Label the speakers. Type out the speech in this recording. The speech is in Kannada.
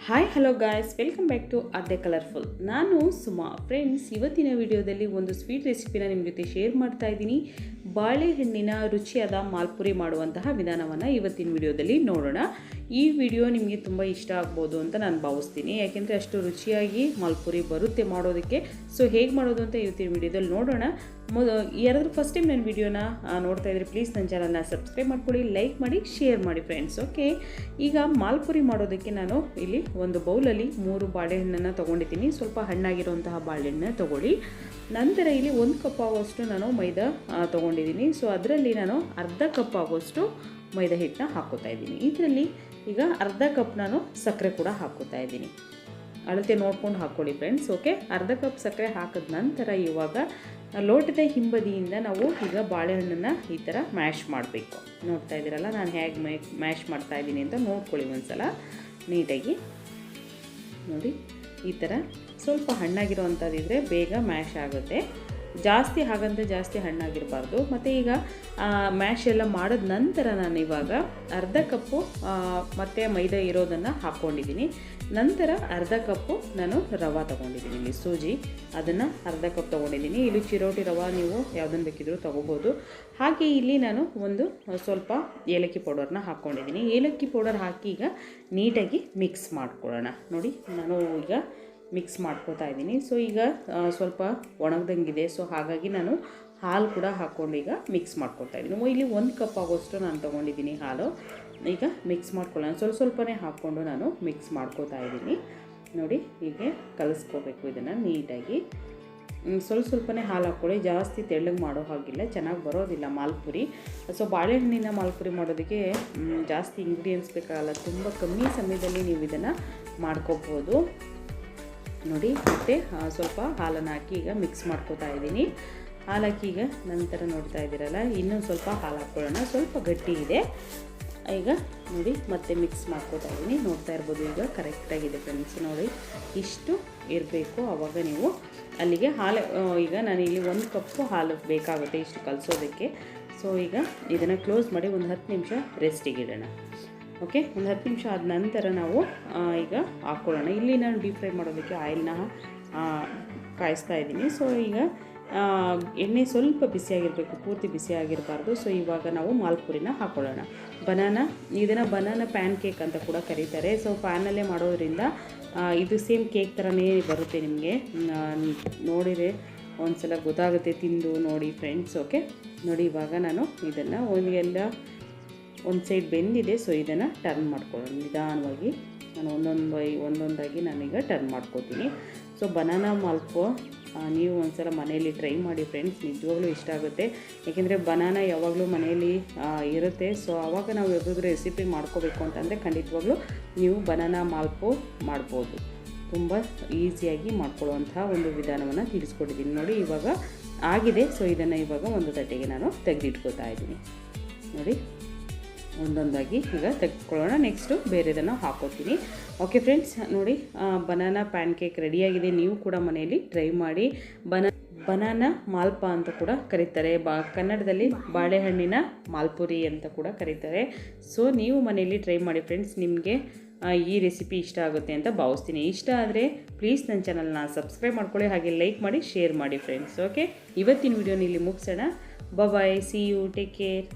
Speaker 1: Hi hello guys, welcome back to Aadya colourful. ನಾನು ಸುಮಾ. ಫ್ರೆಂಡ್ಸ್, ಇವತ್ತಿನ ವಿಡಿಯೋದಲ್ಲಿ ಒಂದು ಸ್ವೀಟ್ ರೆಸಿಪಿನ ನಿಮ್ಮ ಜೊತೆ ಶೇರ್ ಮಾಡ್ತಾ ಇದ್ದೀನಿ. ಬಾಳೆಹಣ್ಣಿನ ರುಚಿಯಾದ ಮಾಲ್ಪುರಿ ಮಾಡುವಂತಹ ವಿಧಾನವನ್ನು ಇವತ್ತಿನ ವಿಡಿಯೋದಲ್ಲಿ ನೋಡೋಣ. ಈ ವಿಡಿಯೋ ನಿಮಗೆ ತುಂಬ ಇಷ್ಟ ಆಗ್ಬೋದು ಅಂತ ನಾನು ಭಾವಿಸ್ತೀನಿ, ಯಾಕೆಂದರೆ ಅಷ್ಟು ರುಚಿಯಾಗಿ ಮಾಲ್ಪುರಿ ಬರುತ್ತೆ ಮಾಡೋದಕ್ಕೆ. ಸೊ ಹೇಗೆ ಮಾಡೋದು ಅಂತ ಇವತ್ತಿನ ವಿಡಿಯೋದಲ್ಲಿ ನೋಡೋಣ. ಯಾರಾದರೂ ಫಸ್ಟ್ ಟೈಮ್ ನನ್ನ ವಿಡಿಯೋನ ನೋಡ್ತಾ ಇದ್ದರೆ ಪ್ಲೀಸ್ ನನ್ನ ಚಾನಲ್ನ ಸಬ್ಸ್ಕ್ರೈಬ್ ಮಾಡ್ಕೊಳ್ಳಿ, ಲೈಕ್ ಮಾಡಿ, ಶೇರ್ ಮಾಡಿ ಫ್ರೆಂಡ್ಸ್. ಓಕೆ, ಈಗ ಮಾಲ್ಪುರಿ ಮಾಡೋದಕ್ಕೆ ನಾನು ಇಲ್ಲಿ ಒಂದು ಬೌಲಲ್ಲಿ 3 ಬಾಳೆಹಣ್ಣನ್ನು ತೊಗೊಂಡಿದ್ದೀನಿ. ಸ್ವಲ್ಪ ಹಣ್ಣಾಗಿರುವಂತಹ ಬಾಳೆಹಣ್ಣು ತೊಗೊಳ್ಳಿ. ನಂತರ ಇಲ್ಲಿ 1 ಕಪ್ ಆಗೋಷ್ಟು ನಾನು ಮೈದಾ ತೊಗೊಂಡಿದ್ದೀನಿ. ಸೊ ಅದರಲ್ಲಿ ನಾನು ಅರ್ಧ ಕಪ್ ಆಗೋಷ್ಟು ಮೈದಾ ಹಿಟ್ಟನ್ನ ಹಾಕ್ಕೋತಾ ಇದ್ದೀನಿ. ಇದರಲ್ಲಿ ಈಗ ಅರ್ಧ ಕಪ್ ನಾನು ಸಕ್ಕರೆ ಕೂಡ ಹಾಕ್ಕೋತಾ ಇದ್ದೀನಿ. ಅಳತೆ ನೋಡ್ಕೊಂಡು ಹಾಕ್ಕೊಳ್ಳಿ ಫ್ರೆಂಡ್ಸ್. ಓಕೆ, ಅರ್ಧ ಕಪ್ ಸಕ್ಕರೆ ಹಾಕಿದ ನಂತರ ಇವಾಗ ಲೋಟದ ಹಿಂಬದಿಯಿಂದ ನಾವು ಈಗ ಬಾಳೆಹಣ್ಣನ್ನು ಈ ಥರ ಮ್ಯಾಶ್ ಮಾಡಬೇಕು. ನೋಡ್ತಾ ಇದ್ದೀರಲ್ಲ ನಾನು ಹೇಗೆ ಮ್ಯಾಶ್ ಮಾಡ್ತಾ ಇದ್ದೀನಿ ಅಂತ ನೋಡ್ಕೊಳ್ಳಿ ಒಂದ್ಸಲ ನೀಟಾಗಿ. ನೋಡಿ, ಈ ಥರ ಸ್ವಲ್ಪ ಹಣ್ಣಾಗಿರೋವಂಥದ್ದಿದ್ರೆ ಬೇಗ ಮ್ಯಾಶ್ ಆಗುತ್ತೆ. ಜಾಸ್ತಿ ಹಾಗಂತ ಜಾಸ್ತಿ ಹಣ್ಣಾಗಿರಬಾರ್ದು. ಮತ್ತು ಈಗ ಮ್ಯಾಶ್ ಎಲ್ಲ ಮಾಡಿದ ನಂತರ ನಾನು ಇವಾಗ ಅರ್ಧ ಕಪ್ಪು ಮತ್ತು ಮೈದಾ ಇರೋದನ್ನು ಹಾಕ್ಕೊಂಡಿದ್ದೀನಿ. ನಂತರ ಅರ್ಧ ಕಪ್ಪು ನಾನು ರವೆ ತೊಗೊಂಡಿದ್ದೀನಿ, ಇಲ್ಲಿ ಸೂಜಿ, ಅದನ್ನು ಅರ್ಧ ಕಪ್ ತೊಗೊಂಡಿದ್ದೀನಿ. ಇಲ್ಲಿ ಚಿರೋಟಿ ರವೆ ನೀವು ಯಾವುದನ್ನು ಬೇಕಿದ್ರೂ ತೊಗೋಬೋದು. ಹಾಗೆ ಇಲ್ಲಿ ನಾನು ಒಂದು ಸ್ವಲ್ಪ ಏಲಕ್ಕಿ ಪೌಡರ್ನ ಹಾಕ್ಕೊಂಡಿದ್ದೀನಿ. ಏಲಕ್ಕಿ ಪೌಡರ್ ಹಾಕಿ ಈಗ ನೀಟಾಗಿ ಮಿಕ್ಸ್ ಮಾಡ್ಕೊಳ್ಳೋಣ. ನೋಡಿ, ನಾನು ಈಗ ಮಿಕ್ಸ್ ಮಾಡ್ಕೋತಾ ಇದ್ದೀನಿ. ಸೊ ಈಗ ಸ್ವಲ್ಪ ಒಣಗ್ದಂಗಿದೆ. ಸೊ ಹಾಗಾಗಿ ನಾನು ಹಾಲು ಕೂಡ ಹಾಕ್ಕೊಂಡು ಈಗ ಮಿಕ್ಸ್ ಮಾಡ್ಕೊತಾ ಇದ್ದೀನಿ. ಇಲ್ಲಿ 1 ಕಪ್ ಆಗೋಷ್ಟು ನಾನು ತೊಗೊಂಡಿದ್ದೀನಿ ಹಾಲು. ಈಗ ಮಿಕ್ಸ್ ಮಾಡ್ಕೊಳ್ಳೋಣ. ಸ್ವಲ್ಪನೇ ಹಾಕ್ಕೊಂಡು ನಾನು ಮಿಕ್ಸ್ ಮಾಡ್ಕೋತಾ ಇದ್ದೀನಿ. ನೋಡಿ, ಹೀಗೆ ಕಲಿಸ್ಕೋಬೇಕು ಇದನ್ನು ನೀಟಾಗಿ. ಸ್ವಲ್ಪನೇ ಹಾಲು ಹಾಕ್ಕೊಳ್ಳಿ, ಜಾಸ್ತಿ ತೆಳ್ಳಗೆ ಮಾಡೋ ಹಾಗಿಲ್ಲ, ಚೆನ್ನಾಗಿ ಬರೋದಿಲ್ಲ ಮಾಲ್ಪುರಿ. ಸೊ ಬಾಳೆಹಣ್ಣಿನ ಮಾಲ್ಪುರಿ ಮಾಡೋದಕ್ಕೆ ಜಾಸ್ತಿ ಇಂಗ್ರೀಡಿಯೆಂಟ್ಸ್ ಬೇಕಾಗಲ್ಲ, ತುಂಬ ಕಮ್ಮಿ ಸಮಯದಲ್ಲಿ ನೀವು ಇದನ್ನು ಮಾಡ್ಕೋಬೋದು. ನೋಡಿ, ಮತ್ತು ಸ್ವಲ್ಪ ಹಾಲನ್ನು ಹಾಕಿ ಈಗ ಮಿಕ್ಸ್ ಮಾಡ್ಕೋತಾ ಇದ್ದೀನಿ. ಹಾಲು ಹಾಕಿ ಈಗ ನಂತರ ನೋಡ್ತಾ ಇದ್ದೀರಲ್ಲ, ಇನ್ನೊಂದು ಸ್ವಲ್ಪ ಹಾಲು ಹಾಕ್ಕೊಳ್ಳೋಣ. ಸ್ವಲ್ಪ ಗಟ್ಟಿ ಇದೆ. ಈಗ ನೋಡಿ ಮತ್ತೆ ಮಿಕ್ಸ್ ಮಾಡ್ಕೋತಾ ಇದ್ದೀನಿ. ನೋಡ್ತಾ ಇರ್ಬೋದು ಈಗ ಕರೆಕ್ಟಾಗಿದೆ ಫ್ರೆಂಡ್ಸ್. ನೋಡಿ, ಇಷ್ಟು ಇರಬೇಕು. ಆವಾಗ ನೀವು ಅಲ್ಲಿಗೆ ಹಾಲು, ಈಗ ನಾನು ಇಲ್ಲಿ 1 ಕಪ್ಪು ಹಾಲು ಬೇಕಾಗುತ್ತೆ ಇಷ್ಟು ಕಲಿಸೋದಕ್ಕೆ. ಸೊ ಈಗ ಇದನ್ನು ಕ್ಲೋಸ್ ಮಾಡಿ ಒಂದು 10 ನಿಮಿಷ ರೆಸ್ಟಿಗೆ ಇಡೋಣ. ಓಕೆ, ಒಂದು 10 ನಿಮಿಷ ಆದ ನಂತರ ನಾವು ಈಗ ಹಾಕ್ಕೊಳ್ಳೋಣ. ಇಲ್ಲಿ ನಾನು ಡೀಪ್ ಫ್ರೈ ಮಾಡೋದಕ್ಕೆ ಆಯಿಲ್ನ ಕಾಯಿಸ್ತಾ ಇದ್ದೀನಿ. ಸೊ ಈಗ ಎಣ್ಣೆ ಸ್ವಲ್ಪ ಬಿಸಿಯಾಗಿರಬೇಕು, ಪೂರ್ತಿ ಬಿಸಿಯಾಗಿರಬಾರ್ದು. ಸೊ ಇವಾಗ ನಾವು ಮಾಲ್ಪುರಿನ ಹಾಕ್ಕೊಳ್ಳೋಣ. ಇದನ್ನು ಬನಾನಾ ಪ್ಯಾನ್ಕೇಕ್ ಅಂತ ಕೂಡ ಕರೀತಾರೆ. ಸೊ ಪ್ಯಾನಲ್ಲೇ ಮಾಡೋದ್ರಿಂದ ಇದು ಸೇಮ್ ಕೇಕ್ ಥರನೇ ಬರುತ್ತೆ. ನಿಮಗೆ ನೋಡಿದರೆ ಒಂದು ಸಲ ಗೊತ್ತಾಗುತ್ತೆ, ತಿಂದು ನೋಡಿ ಫ್ರೆಂಡ್ಸ್. ಓಕೆ, ನೋಡಿ ಇವಾಗ ನಾನು ಇದನ್ನು ಒಂದು ಸೈಡ್ ಬೆಂದಿದೆ. ಸೊ ಇದನ್ನು ಟರ್ನ್ ಮಾಡ್ಕೊಳ್ಳೋಣ ನಿಧಾನವಾಗಿ. ನಾನು ಒಂದೊಂದಾಗಿ ನಾನೀಗ ಟರ್ನ್ ಮಾಡ್ಕೋತೀನಿ. ಸೊ ಬನಾನಾ ಮಾಲ್ಪುವಾ ನೀವು ಒಂದ್ಸಲ ಮನೆಯಲ್ಲಿ ಟ್ರೈ ಮಾಡಿ ಫ್ರೆಂಡ್ಸ್, ನಿಜವಾಗ್ಲೂ ಇಷ್ಟ ಆಗುತ್ತೆ. ಏಕೆಂದರೆ ಬನಾನಾ ಯಾವಾಗಲೂ ಮನೆಯಲ್ಲಿ ಇರುತ್ತೆ. ಸೊ ಆವಾಗ ನಾವು ಯಾವ್ದಾದ್ರು ರೆಸಿಪಿ ಮಾಡ್ಕೋಬೇಕು ಅಂತಂದರೆ ಖಂಡಿತವಾಗ್ಲೂ ನೀವು ಬನಾನಾ ಮಾಲ್ಪುವಾ ಮಾಡ್ಬೋದು. ತುಂಬ ಈಸಿಯಾಗಿ ಮಾಡ್ಕೊಳ್ಳುವಂತಹ ಒಂದು ವಿಧಾನವನ್ನು ತಿಳಿಸ್ಕೊಟ್ಟಿದ್ದೀನಿ. ನೋಡಿ, ಇವಾಗ ಆಗಿದೆ. ಸೊ ಇದನ್ನು ಇವಾಗ ಒಂದು ತಟ್ಟೆಗೆ ನಾನು ತೆಗೆದಿಟ್ಕೋತಾ ಇದ್ದೀನಿ. ನೋಡಿ, ಒಂದೊಂದಾಗಿ ಈಗ ತೆಗೆದುಕೊಳ್ಳೋಣ. ನೆಕ್ಸ್ಟು ಬೇರೆದನ್ನು ಹಾಕೋತೀನಿ. ಓಕೆ ಫ್ರೆಂಡ್ಸ್, ನೋಡಿ ಬನಾನಾ ಪ್ಯಾನ್ಕೇಕ್ ರೆಡಿಯಾಗಿದೆ. ನೀವು ಕೂಡ ಮನೆಯಲ್ಲಿ ಟ್ರೈ ಮಾಡಿ. ಬನಾನಾ ಮಾಲ್ಪಾ ಅಂತ ಕೂಡ ಕರೀತಾರೆ, ಕನ್ನಡದಲ್ಲಿ ಬಾಳೆಹಣ್ಣಿನ ಮಾಲ್ಪುರಿ ಅಂತ ಕೂಡ ಕರೀತಾರೆ. ಸೊ ನೀವು ಮನೆಯಲ್ಲಿ ಟ್ರೈ ಮಾಡಿ ಫ್ರೆಂಡ್ಸ್, ನಿಮಗೆ ಈ ರೆಸಿಪಿ ಇಷ್ಟ ಆಗುತ್ತೆ ಅಂತ ಭಾವಿಸ್ತೀನಿ. ಇಷ್ಟ ಆದರೆ ಪ್ಲೀಸ್ ನನ್ನ ಚಾನಲ್ನ ಸಬ್ಸ್ಕ್ರೈಬ್ ಮಾಡ್ಕೊಳ್ಳಿ, ಹಾಗೆ ಲೈಕ್ ಮಾಡಿ, ಶೇರ್ ಮಾಡಿ ಫ್ರೆಂಡ್ಸ್. ಓಕೆ, ಇವತ್ತಿನ ವಿಡಿಯೋನ ಇಲ್ಲಿ ಮುಗಿಸೋಣ. ಬಾಯ್, ಸಿ ಯು, ಟೇಕ್ ಕೇರ್.